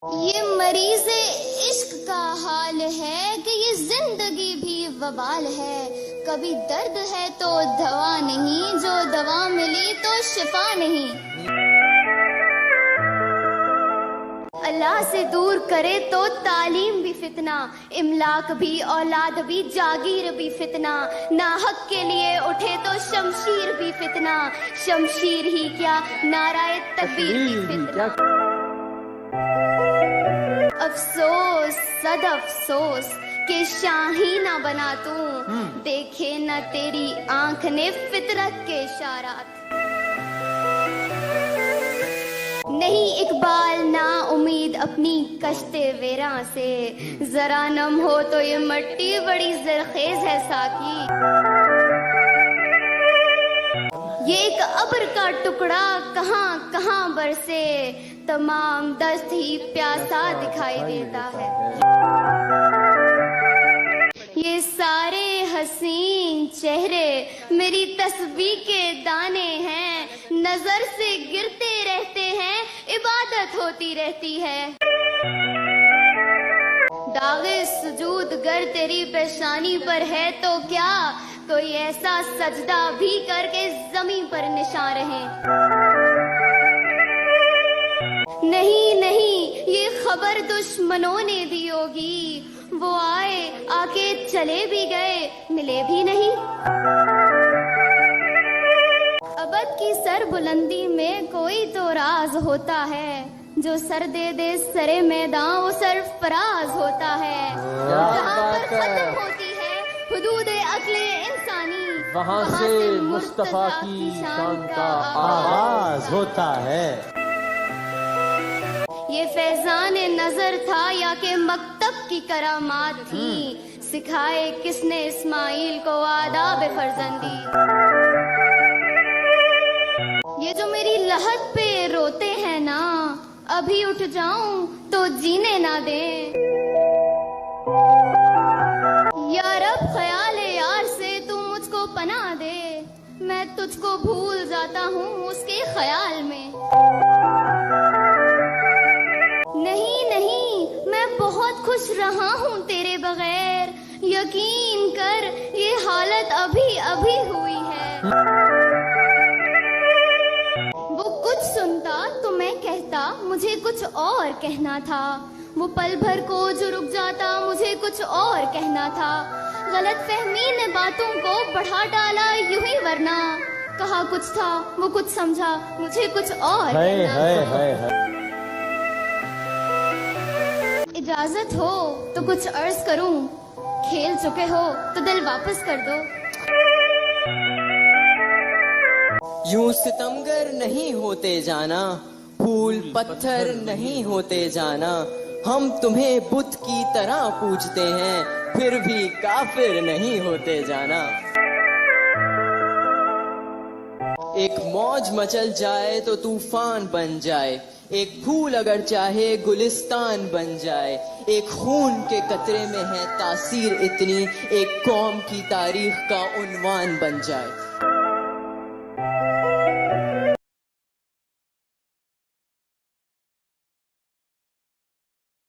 یہ مریض عشق کا حال ہے کہ یہ زندگی بھی وبال ہے. کبھی درد ہے تو دوا نہیں، جو دوا ملی تو شفا نہیں. اللہ سے دور کرے تو تعلیم بھی فتنہ، املاک بھی، اولاد بھی، جاگیر بھی فتنہ. ناحق کے لیے اٹھے تو شمشیر بھی فتنہ، شمشیر ہی کیا نعرہ تکبیر بھی فتنہ. افسوس صد افسوس کہ شاہی نہ بنا تو، دیکھے نہ تیری آنکھ نے فطرت کے اشارات. نہیں اقبال نا امید اپنی کشتے ویراں سے، ذرا نم ہو تو یہ مٹی بڑی زرخیز ہے ساکی. یہ ایک ابر کا ٹکڑا کہاں کہاں برسے، تمام دست ہی پیاسا دکھائی دیتا ہے. یہ سارے حسین چہرے میری تسبیح کے دانے ہیں، نظر سے گرتے رہتے ہیں، عبادت ہوتی رہتی ہے. داغ سجود گر تیری پیشانی پر ہے تو کیا، کوئی ایسا سجدہ بھی کر کے زمین پر نشان رہے. نہیں نہیں یہ خبر دشمنوں نے دی ہوگی، وہ آئے آ کے چلے بھی گئے ملے بھی نہیں. ابد کی سر بلندی میں کوئی تو راز ہوتا ہے، جو سر دے دے سرے میدان وہ سرفراز ہوتا ہے. جہاں پر ختم ہوتی ہے حدود عقل انسانی، وہاں سے مصطفیٰ کی شان کا آغاز ہوتا ہے. یہ فیضان نظر تھا یا کہ مکتب کی کرامات تھی، سکھائے کس نے اسماعیل کو آداب فرزندی. یہ جو میری لحد پہ روتے ہیں نا، ابھی اٹھ جاؤں تو جینے نہ دیں. یا رب خیال یار سے تو مجھ کو پناہ دے، میں تجھ کو بھول جاتا ہوں اس کے خیال میں. نہیں نہیں میں بہت خوش رہا ہوں تیرے بغیر، یقین کر یہ حالت ابھی ابھی ہوئی ہے. وہ کچھ سنتا تو میں کہتا مجھے کچھ اور کہنا تھا، وہ پل بھر کو جو رک جاتا مجھے کچھ اور کہنا تھا. غلط فہمی نے باتوں کو بڑھا ڈالا یوں ہی، ورنہ کہا کچھ تھا وہ کچھ سمجھا مجھے کچھ اور کہنا تھا. اجازت ہو تو کچھ عرض کروں، کھیل چکے ہو تو دل واپس کر دو. یوں ستمگر نہیں ہوتے جانا، پھول پتھر نہیں ہوتے جانا. ہم تمہیں بت کی طرح پوجتے ہیں، پھر بھی کافر نہیں ہوتے جانا. ایک موج مچل جائے تو طوفان بن جائے، ایک پھول اگر چاہے گلستان بن جائے. ایک خون کے قطرے میں ہے تاثیر اتنی، ایک قوم کی تاریخ کا عنوان بن جائے.